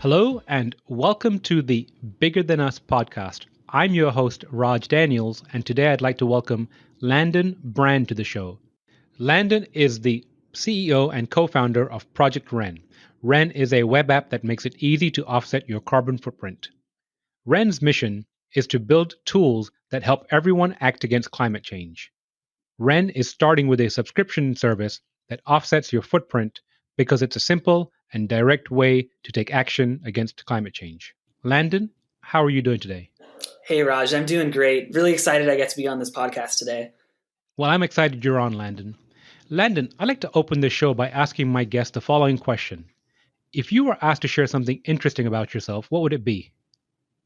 Hello, and welcome to the Bigger Than Us podcast. I'm your host, Raj Daniels, and today I'd like to welcome Landon Brandon to the show. Landon is the CEO and co founder of Project Wren. Wren is a web app that makes it easy to offset your carbon footprint. Wren's mission is to build tools that help everyone act against climate change. Wren is starting with a subscription service that offsets your footprint because it's a simple and direct way to take action against climate change. Landon, how are you doing today? Hey, Raj, I'm doing great. Really excited I get to be on this podcast today. Well, I'm excited you're on, Landon. Landon, I'd like to open this show by asking my guest the following question. If you were asked to share something interesting about yourself, what would it be?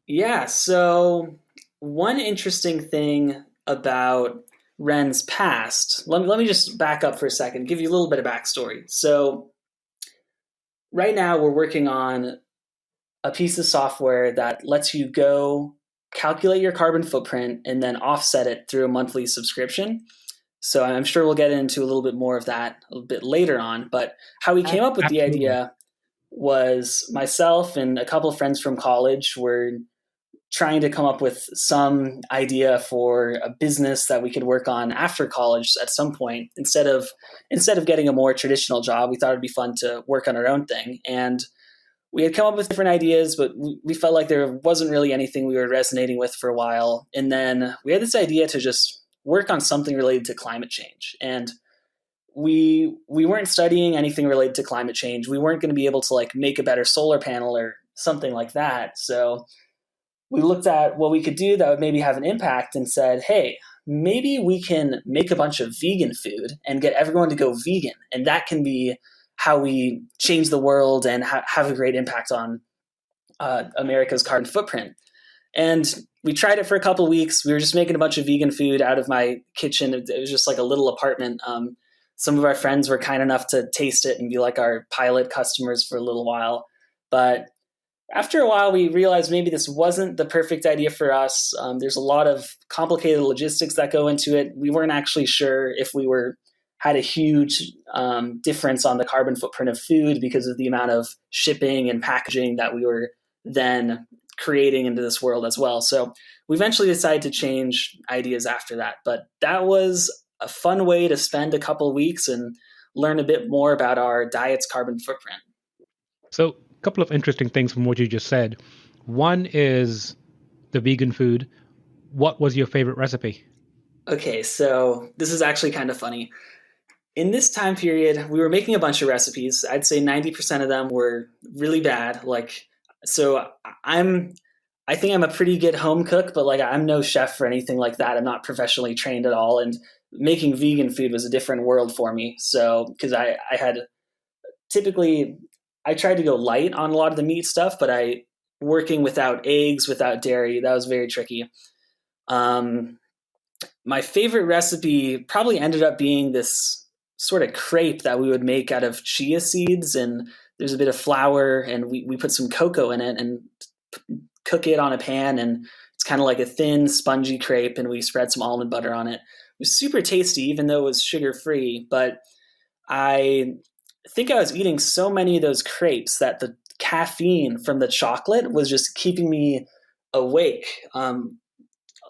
Yeah, so one interesting thing about Wren's past, let me just back up for a second, give you a little bit of backstory. So right now we're working on a piece of software that lets you go calculate your carbon footprint and then offset it through a monthly subscription. So I'm sure we'll get into a little bit more of that a little bit later on. But how we came up with the Absolutely. idea was myself and a couple of friends from college were trying to come up with some idea for a business that we could work on after college at some point. Instead of getting a more traditional job, we thought it'd be fun to work on our own thing. And we had come up with different ideas, but we felt like there wasn't really anything we were resonating with for a while. And then we had this idea to just work on something related to climate change. And we weren't studying anything related to climate change. We weren't going to be able to like make a better solar panel or something like that. So we looked at what we could do that would maybe have an impact and said, hey, maybe we can make a bunch of vegan food and get everyone to go vegan. And that can be how we change the world and have a great impact on America's carbon footprint. And we tried it for a couple of weeks. We were just making a bunch of vegan food out of my kitchen. It was just like a little apartment. Some of our friends were kind enough to taste it and be like our pilot customers for a little while. But after a while, we realized maybe this wasn't the perfect idea for us. There's a lot of complicated logistics that go into it. We weren't actually sure if we had a huge difference on the carbon footprint of food because of the amount of shipping and packaging that we were then creating into this world as well. So we eventually decided to change ideas after that. But that was a fun way to spend a couple of weeks and learn a bit more about our diet's carbon footprint. So, a couple of interesting things from what you just said. One is the vegan food. What was your favorite recipe? Okay, so this is actually kind of funny. In this time period, we were making a bunch of recipes. I'd say 90% of them were really bad. I think I'm a pretty good home cook, but like I'm no chef or anything like that. I'm not professionally trained at all. And making vegan food was a different world for me. So, because I had typically, I tried to go light on a lot of the meat stuff, but working without eggs, without dairy, that was very tricky. My favorite recipe probably ended up being this sort of crepe that we would make out of chia seeds, and there's a bit of flour, and we put some cocoa in it and cook it on a pan, and it's kind of like a thin spongy crepe, and we spread some almond butter on it. It was super tasty even though it was sugar free, but I think I was eating so many of those crepes that the caffeine from the chocolate was just keeping me awake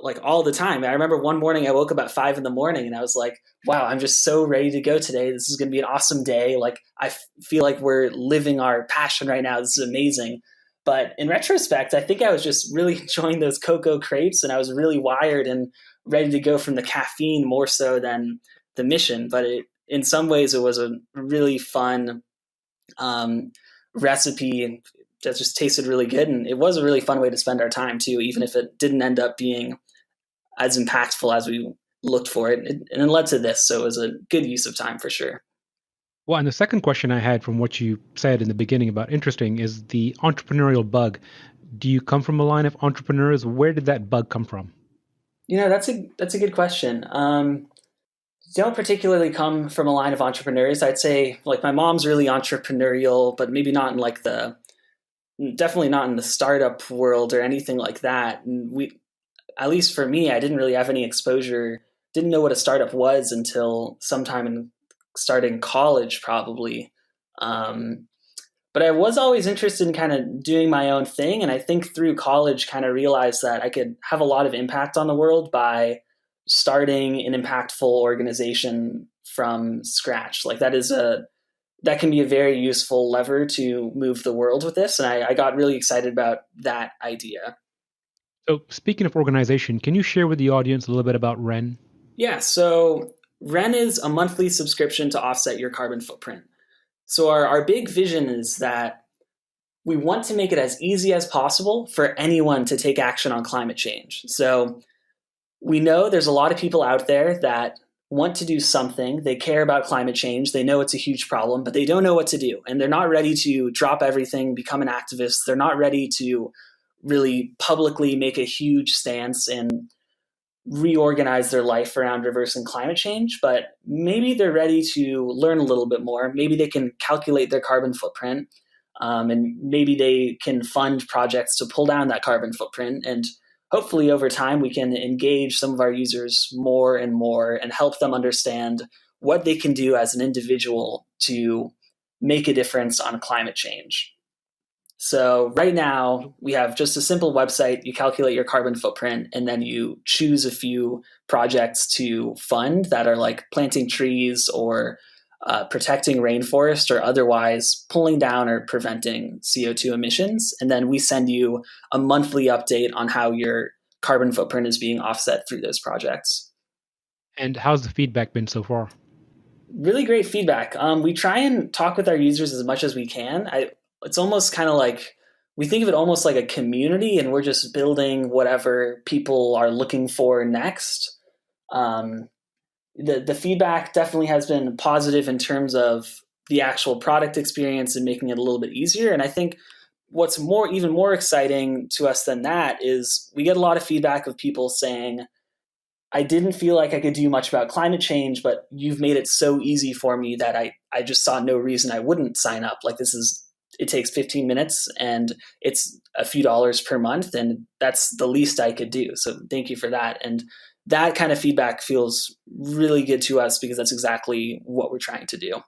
like all the time. I remember one morning I woke up at 5 a.m. and I was like, wow, I'm just so ready to go today. This is going to be an awesome day. Like feel like we're living our passion right now. This is amazing. But in retrospect, I think I was just really enjoying those cocoa crepes, and I was really wired and ready to go from the caffeine more so than the mission. But in some ways, it was a really fun recipe that just tasted really good. And it was a really fun way to spend our time too, even if it didn't end up being as impactful as we looked for it. And it led to this. So it was a good use of time for sure. Well, and the second question I had from what you said in the beginning about interesting is the entrepreneurial bug. Do you come from a line of entrepreneurs? Where did that bug come from? That's a good question. Don't particularly come from a line of entrepreneurs. I'd say like my mom's really entrepreneurial, but maybe not in like definitely not in the startup world or anything like that. And at least for me, I didn't really have any exposure, didn't know what a startup was until sometime in starting college, probably. But I was always interested in kind of doing my own thing. And I think through college, kind of realized that I could have a lot of impact on the world by starting an impactful organization from scratch. Like that can be a very useful lever to move the world with this. And I got really excited about that idea. So, speaking of organization, can you share with the audience a little bit about Wren? Yeah. So Wren is a monthly subscription to offset your carbon footprint. So our big vision is that we want to make it as easy as possible for anyone to take action on climate change. So we know there's a lot of people out there that want to do something. They care about climate change. They know it's a huge problem, but they don't know what to do. And they're not ready to drop everything, become an activist. They're not ready to really publicly make a huge stance and reorganize their life around reversing climate change, but maybe they're ready to learn a little bit more. Maybe they can calculate their carbon footprint, and maybe they can fund projects to pull down that carbon footprint. And hopefully, over time, we can engage some of our users more and more and help them understand what they can do as an individual to make a difference on climate change. So right now we have just a simple website. You calculate your carbon footprint and then you choose a few projects to fund that are like planting trees or protecting rainforest or otherwise pulling down or preventing CO2 emissions. And then we send you a monthly update on how your carbon footprint is being offset through those projects. And how's the feedback been so far? Really great feedback. We try and talk with our users as much as we can. It's almost kind of like we think of it almost like a community, and we're just building whatever people are looking for next. Um, the feedback definitely has been positive in terms of the actual product experience and making it a little bit easier. And I think what's even more exciting to us than that is we get a lot of feedback of people saying, I didn't feel like I could do much about climate change, but you've made it so easy for me that I just saw no reason I wouldn't sign up. Like it takes 15 minutes and it's a few dollars per month, and that's the least I could do. So thank you for that. And that kind of feedback feels really good to us because that's exactly what we're trying to do.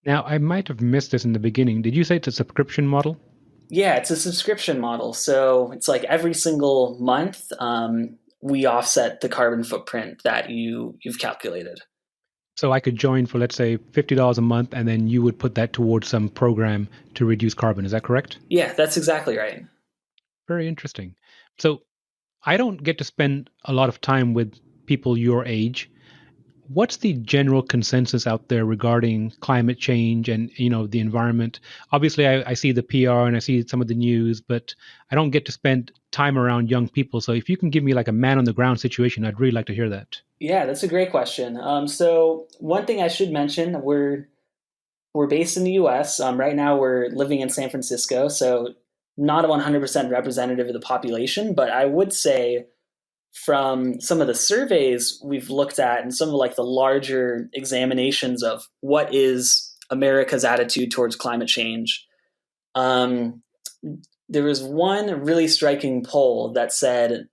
Now, I might have missed this in the beginning. Did you say it's a subscription model? Yeah, it's a subscription model. So it's like every single month, we offset the carbon footprint that you've calculated. So I could join for, let's say, $50 a month, and then you would put that towards some program to reduce carbon. Is that correct? Yeah, that's exactly right. Very interesting. So I don't get to spend a lot of time with people your age. What's the general consensus out there regarding climate change and the environment? Obviously, I see the PR and I see some of the news, but I don't get to spend time around young people. So if you can give me like a man on the ground situation, I'd really like to hear that. Yeah, that's a great question. So one thing I should mention, we're based in the U.S. Right now, we're living in San Francisco, so not 100% representative of the population. But I would say from some of the surveys we've looked at and some of like the larger examinations of what is America's attitude towards climate change, um, there was one really striking poll that said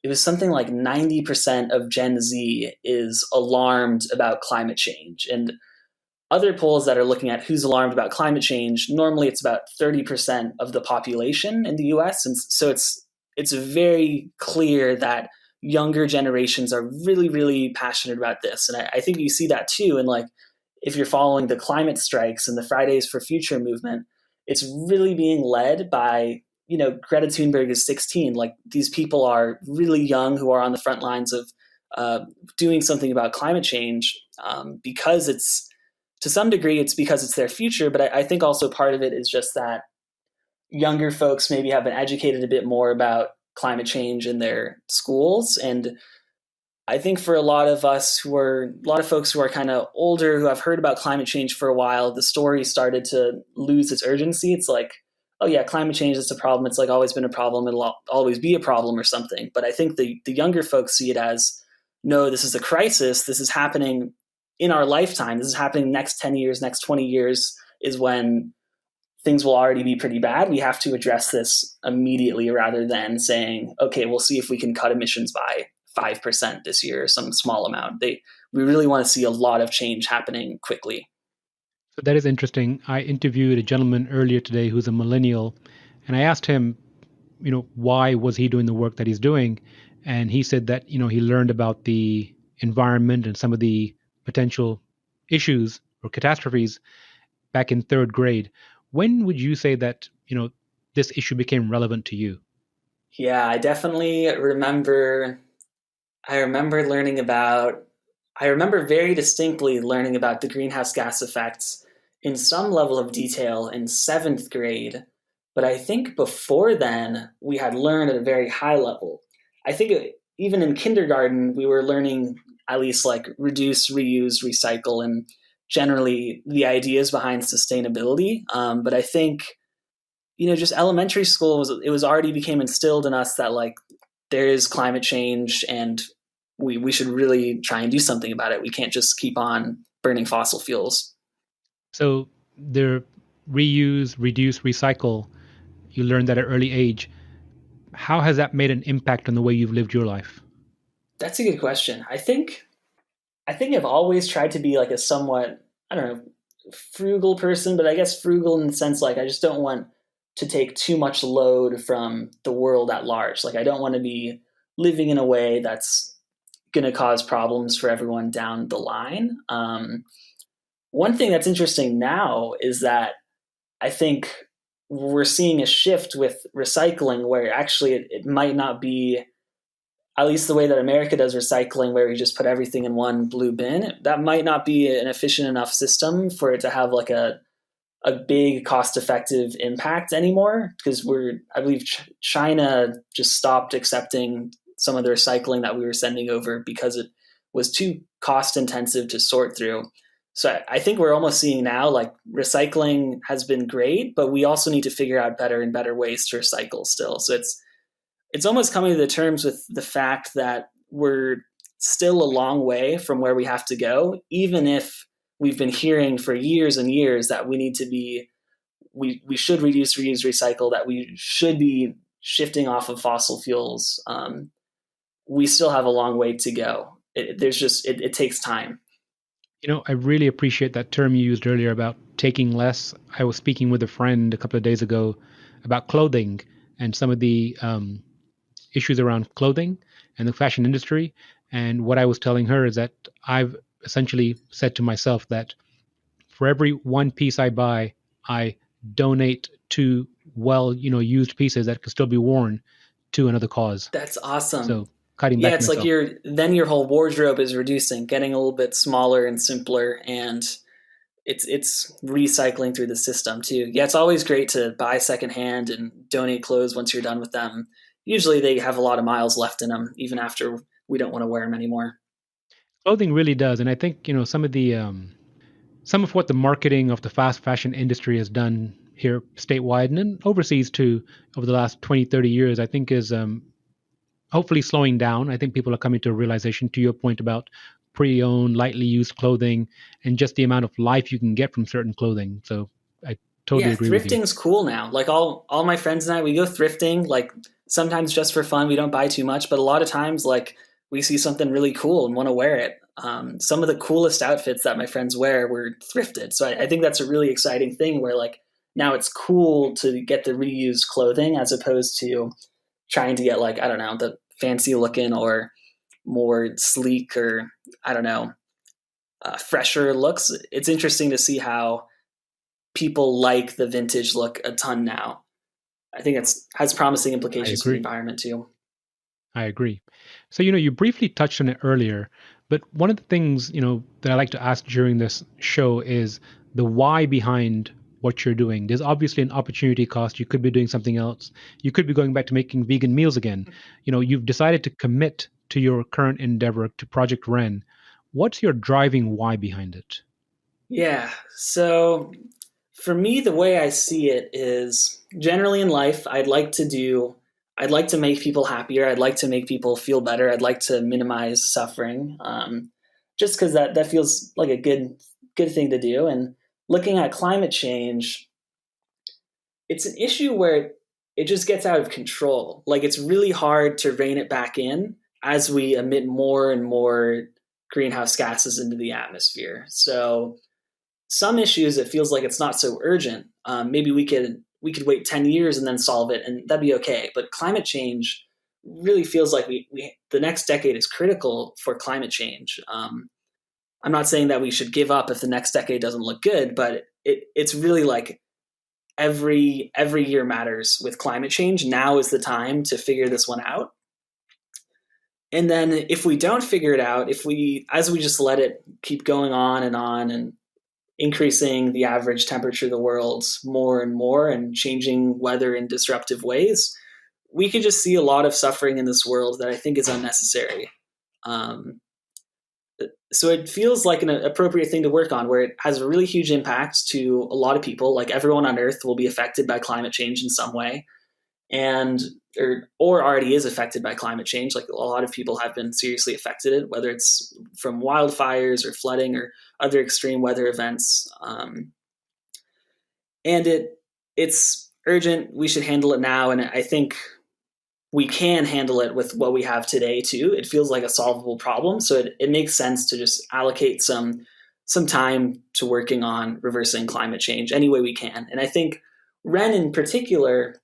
it was something like 90% of Gen Z is alarmed about climate change. And other polls that are looking at who's alarmed about climate change, normally it's about 30% of the population in the US. And so it's very clear that younger generations are really, really passionate about this. And I think you see that too. And like, if you're following the climate strikes and the Fridays for Future movement, it's really being led by, Greta Thunberg is 16. Like these people are really young who are on the front lines of doing something about climate change because to some degree, it's because it's their future. But I think also part of it is just that younger folks maybe have been educated a bit more about climate change in their schools. And I think for a lot of folks who are kind of older, who have heard about climate change for a while, the story started to lose its urgency. It's like, oh yeah, climate change is a problem. It's like always been a problem. It'll always be a problem or something. But I think the younger folks see it as, no, this is a crisis. This is happening in our lifetime. This is happening next 10 years, next 20 years is when things will already be pretty bad. We have to address this immediately rather than saying, okay, we'll see if we can cut emissions by 5% this year or some small amount. We really want to see a lot of change happening quickly. So that is interesting. I interviewed a gentleman earlier today who's a millennial, and I asked him, why was he doing the work that he's doing? And he said that, he learned about the environment and some of the potential issues or catastrophes back in third grade. When would you say that, this issue became relevant to you? Yeah, I definitely remember. I remember learning about. I remember very distinctly learning about the greenhouse gas effects in some level of detail in seventh grade. But I think before then, we had learned at a very high level. I think even in kindergarten, we were learning at least like reduce, reuse, recycle, and generally the ideas behind sustainability. But I think just elementary school was already became instilled in us that like there is climate change and we should really try and do something about it. We can't just keep on burning fossil fuels. So the reuse, reduce, recycle, you learned that at early age. How has that made an impact on the way you've lived your life? That's a good question. I think I've always tried to be like a somewhat, I don't know, frugal person, but I guess frugal in the sense like I just don't want to take too much load from the world at large. Like I don't want to be living in a way that's going to cause problems for everyone down the line. One thing that's interesting now is that I think we're seeing a shift with recycling where actually it might not be at least the way that America does recycling, where we just put everything in one blue bin. That might not be an efficient enough system for it to have like a big cost effective impact anymore because I believe China just stopped accepting some of the recycling that we were sending over because it was too cost intensive to sort through. So I think we're almost seeing now like recycling has been great, but we also need to figure out better and better ways to recycle still. So it's almost coming to the terms with the fact that we're still a long way from where we have to go, even if we've been hearing for years and years that we need to be we should reduce, reuse, recycle, that we should be shifting off of fossil fuels. We still have a long way to go. It takes time. I really appreciate that term you used earlier about taking less. I was speaking with a friend a couple of days ago about clothing and some of the issues around clothing and the fashion industry. And what I was telling her is that I've essentially said to myself that for every one piece I buy, I donate two used pieces that could still be worn to another cause. That's awesome. So cutting Yeah, back it's like myself. your whole wardrobe is reducing, getting a little bit smaller and simpler, and it's recycling through the system too. Yeah, it's always great to buy secondhand and donate clothes once you're done with them. Usually they have a lot of miles left in them, even after we don't want to wear them anymore. Clothing really does, and I think some of what the marketing of the fast fashion industry has done here statewide and then overseas too over the last 20, 30 years, I think is hopefully slowing down. I think people are coming to a realization, to your point about pre-owned, lightly used clothing and just the amount of life you can get from certain clothing. So I totally Yeah, agree with you. thrifting's cool now. Like all my friends and I, we go thrifting. Like sometimes just for fun, we don't buy too much, but a lot of times, like we see something really cool and want to wear it. Some of the coolest outfits that my friends wear were thrifted, so I think that's a really exciting thing. Where like now it's cool to get the reused clothing as opposed to trying to get like I don't know the fancy looking or more sleek or I don't know fresher looks. It's interesting to see how people like the vintage look a ton now. I think it has promising I implications for the agree. environment too. I agree. So, you briefly touched on it earlier, but one of the things, that I like to ask during this show is the why behind what you're doing. There's obviously an opportunity cost. You could be doing something else. You could be going back to making vegan meals again. You've decided to commit to your current endeavor to Project Wren. What's your driving why behind it? Yeah. So for me, the way I see it is generally in life, I'd like to make people happier. I'd like to make people feel better. I'd like to minimize suffering. Just because that feels like a good thing to do. And looking at climate change, it's an issue where it just gets out of control. Like it's really hard to rein it back in as we emit more and more greenhouse gases into the atmosphere. So some issues it feels like it's not so urgent. Maybe we could wait 10 years and then solve it, and that'd be okay. But climate change really feels like the next decade is critical for climate change. I'm not saying that we should give up if the next decade doesn't look good, but it's really like every year matters with climate change. Now is the time to figure this one out. And then if we don't figure it out, as we just let it keep going on and increasing the average temperature of the world more and more and changing weather in disruptive ways, we could just see a lot of suffering in this world that I think is unnecessary. So it feels like an appropriate thing to work on, where it has a really huge impact to a lot of people. Like everyone on Earth will be affected by climate change in some way, and or already is affected by climate change. Like a lot of people have been seriously affected, whether it's from wildfires or flooding or other extreme weather events. And it's urgent. We should handle it now, and I think we can handle it with what we have today too. It feels like a solvable problem, so it makes sense to just allocate some time to working on reversing climate change any way we can. And I think Wren in particular,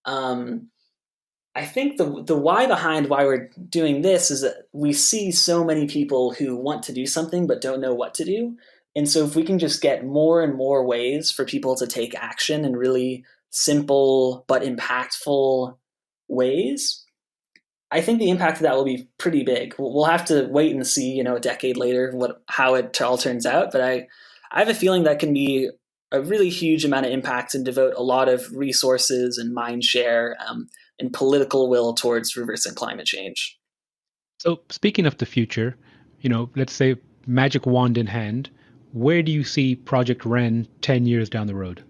I think the why behind why we're doing this is that we see so many people who want to do something but don't know what to do. And so if we can just get more and more ways for people to take action in really simple but impactful ways, I think the impact of that will be pretty big. We'll have to wait and see, a decade later, how it all turns out. But I have a feeling that can be a really huge amount of impact and devote a lot of resources and mind share and political will towards reversing climate change. So speaking of the future, let's say magic wand in hand, where do you see Project Wren 10 years down the road?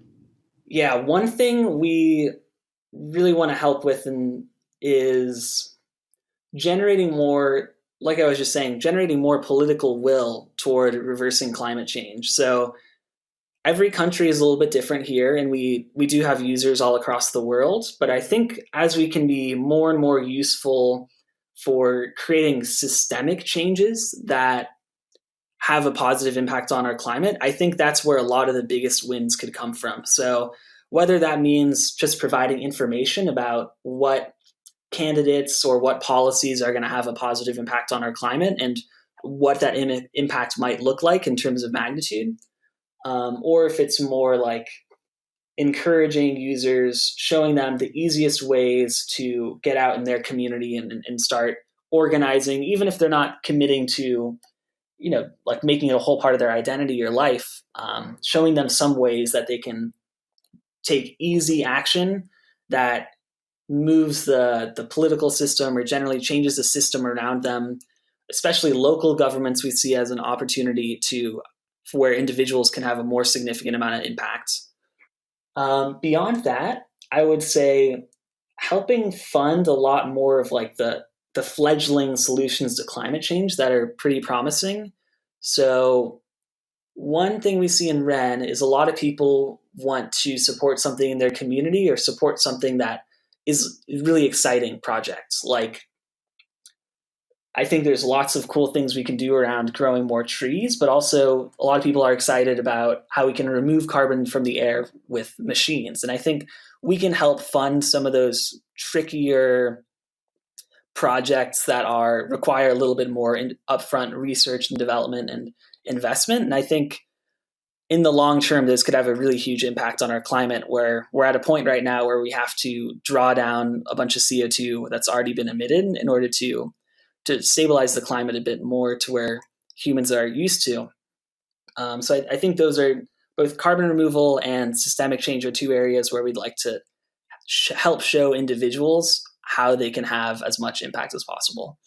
Yeah, one thing we really want to help with is generating more, like I was just saying, generating more political will toward reversing climate change. So every country is a little bit different here, and we do have users all across the world. But I think as we can be more and more useful for creating systemic changes that have a positive impact on our climate, I think that's where a lot of the biggest wins could come from. So whether that means just providing information about what candidates or what policies are going to have a positive impact on our climate and what that impact might look like in terms of magnitude, or if it's more like encouraging users, showing them the easiest ways to get out in their community and start organizing, even if they're not committing to, like making it a whole part of their identity or life, showing them some ways that they can take easy action that moves the political system or generally changes the system around them, especially local governments we see as an opportunity where individuals can have a more significant amount of impact. Beyond that, I would say helping fund a lot more of like the fledgling solutions to climate change that are pretty promising. So one thing we see in Wren is a lot of people want to support something in their community or support something that is really exciting projects. Like, I think there's lots of cool things we can do around growing more trees, but also a lot of people are excited about how we can remove carbon from the air with machines. And I think we can help fund some of those trickier projects that require a little bit more upfront research and development and investment. And I think in the long term, this could have a really huge impact on our climate, where we're at a point right now where we have to draw down a bunch of CO2 that's already been emitted in order to stabilize the climate a bit more to where humans are used to. So I think those are both carbon removal and systemic change are two areas where we'd like to help show individuals how they can have as much impact as possible.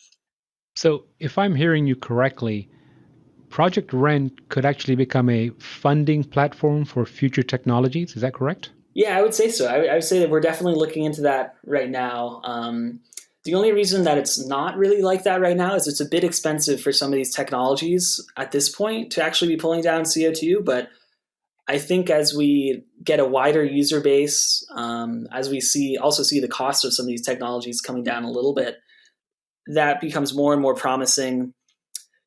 So if I'm hearing you correctly, Project Wren could actually become a funding platform for future technologies. Is that correct? Yeah, I would say so. I would say that we're definitely looking into that right now. The only reason that it's not really like that right now is it's a bit expensive for some of these technologies at this point to actually be pulling down CO2. But I think as we get a wider user base, as we also see the cost of some of these technologies coming down a little bit, that becomes more and more promising.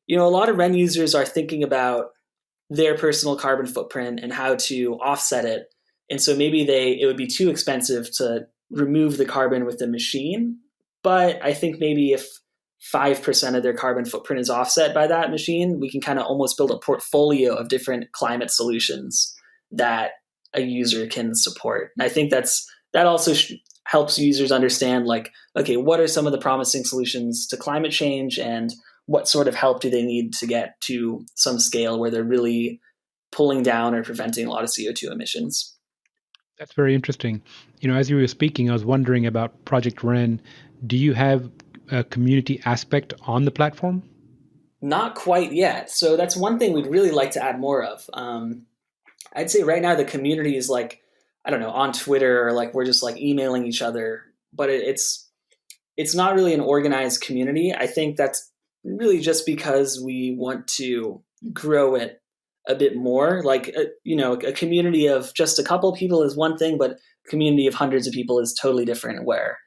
A lot of Wren users are thinking about their personal carbon footprint and how to offset it. And so maybe it would be too expensive to remove the carbon with the machine. But I think maybe if 5% of their carbon footprint is offset by that machine, we can kind of almost build a portfolio of different climate solutions that a user can support. And I think that also helps users understand, like, okay, what are some of the promising solutions to climate change, and what sort of help do they need to get to some scale where they're really pulling down or preventing a lot of CO2 emissions. That's very interesting. As you were speaking, I was wondering about Project Wren. Do you have a community aspect on the platform? Not quite yet. So that's one thing we'd really like to add more of. I'd say right now the community is like, I don't know, on Twitter, or like we're just like emailing each other, but it's not really an organized community. I think that's really just because we want to grow it a bit more. Like, a community of just a couple people is one thing, but a community of hundreds of people is totally different, where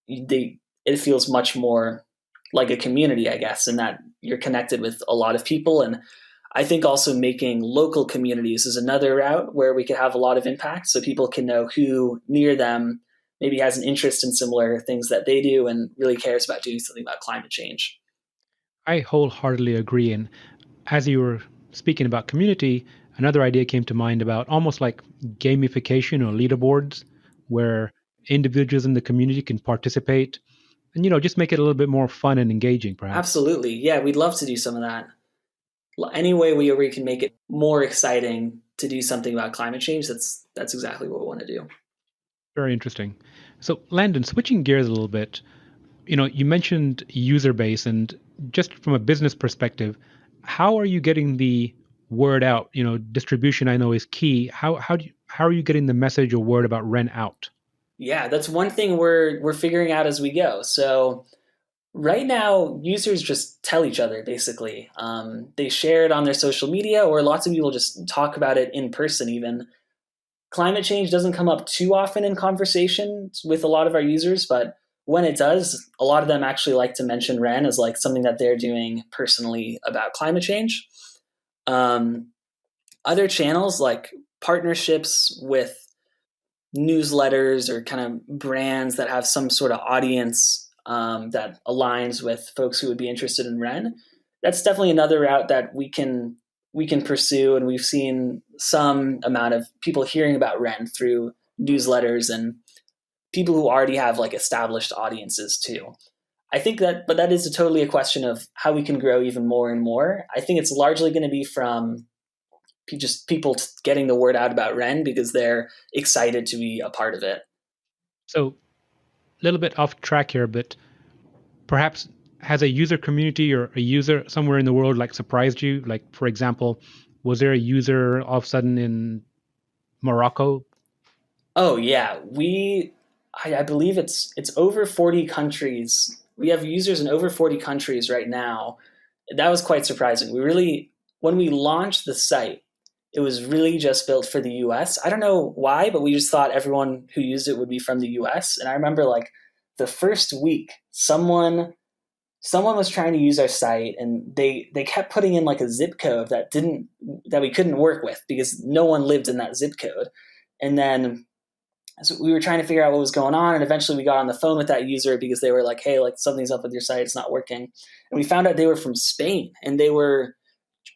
it feels much more like a community, I guess, in that you're connected with a lot of people. And I think also making local communities is another route where we could have a lot of impact, so people can know who near them maybe has an interest in similar things that they do and really cares about doing something about climate change. I wholeheartedly agree. And as you were speaking about community, another idea came to mind about almost like gamification or leaderboards where individuals in the community can participate and, just make it a little bit more fun and engaging, perhaps. Absolutely. Yeah, we'd love to do some of that. Any way we can make it more exciting to do something about climate change, that's exactly what we want to do. Very interesting. So, Landon, switching gears a little bit, you mentioned user base, and just from a business perspective, how are you getting the word out? Distribution I know is key. How are you getting the message or word about Wren out? Yeah, that's one thing we're figuring out as we go. So right now, users just tell each other basically. They share it on their social media, or lots of people just talk about it in person. Even climate change doesn't come up too often in conversations with a lot of our users, but when it does, a lot of them actually like to mention Wren as like something that they're doing personally about climate change. Um, Other channels like partnerships with newsletters or kind of brands that have some sort of audience that aligns with folks who would be interested in Wren. That's definitely another route that we can pursue, and we've seen some amount of people hearing about Wren through newsletters and people who already have like established audiences too. I think but that is totally a question of how we can grow even more and more. I think it's largely going to be from just people getting the word out about Wren because they're excited to be a part of it. So, a little bit off track here, but perhaps has a user community or a user somewhere in the world like surprised you? Like, for example, was there a user all of a sudden in Morocco? Oh yeah, I believe it's over 40 countries. We have users in over 40 countries right now. That was quite surprising. When we launched the site, it was really just built for the US. I don't know why, but we just thought everyone who used it would be from the US. And I remember like the first week, someone was trying to use our site, and they kept putting in like a zip code that we couldn't work with because no one lived in that zip code. And then so we were trying to figure out what was going on, and eventually we got on the phone with that user because they were like, hey, like something's up with your site, it's not working. And we found out they were from Spain, and they were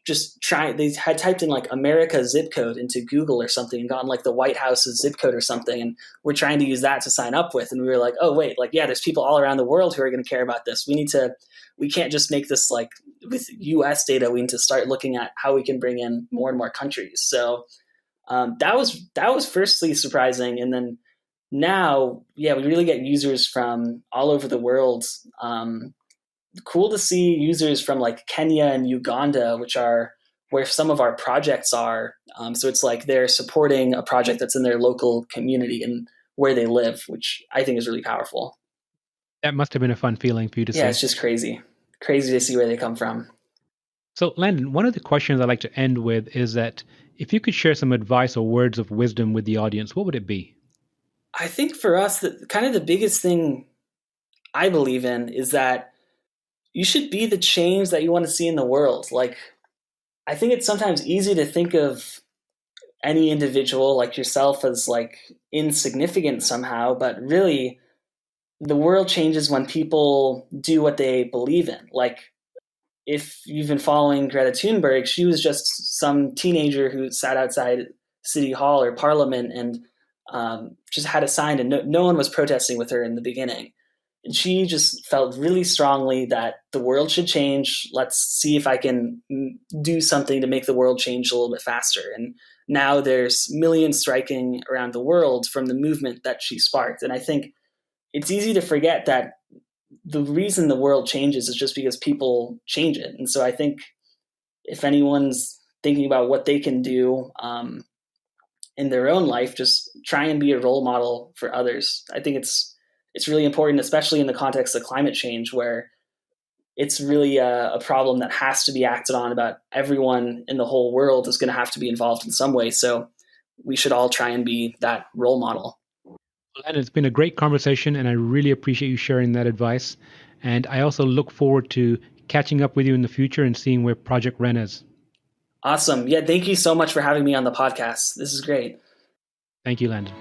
they had typed in like America zip code into Google or something and gotten like the White House's zip code or something, and we're trying to use that to sign up with. And we were like, oh wait, like yeah, there's people all around the world who are going to care about this. We can't just make this like with US data. We need to start looking at how we can bring in more and more countries. So that was firstly surprising, and then now, yeah, we really get users from all over the world. Cool to see users from like Kenya and Uganda, which are where some of our projects are. So it's like they're supporting a project that's in their local community and where they live, which I think is really powerful. That must have been a fun feeling for you to Yeah, see. it's just crazy to see where they come from. So, Landon, one of the questions I like to end with is that if you could share some advice or words of wisdom with the audience, what would it be? I think for us, that kind of the biggest thing I believe in is that you should be the change that you want to see in the world. Like I think it's sometimes easy to think of any individual like yourself as like insignificant somehow, but really the world changes when people do what they believe in. Like if you've been following Greta Thunberg, she was just some teenager who sat outside City Hall or Parliament and just had a sign, and no one was protesting with her in the beginning. And she just felt really strongly that the world should change. Let's see if I can do something to make the world change a little bit faster. And now there's millions striking around the world from the movement that she sparked. And I think it's easy to forget that the reason the world changes is just because people change it. And so I think if anyone's thinking about what they can do in their own life, just try and be a role model for others. I think it's really important, especially in the context of climate change, where it's really a problem that has to be acted on. About everyone in the whole world is going to have to be involved in some way. So we should all try and be that role model. And it's been a great conversation, and I really appreciate you sharing that advice. And I also look forward to catching up with you in the future and seeing where Project Wren is. Awesome. Yeah, thank you so much for having me on the podcast. This is great. Thank you, Landon.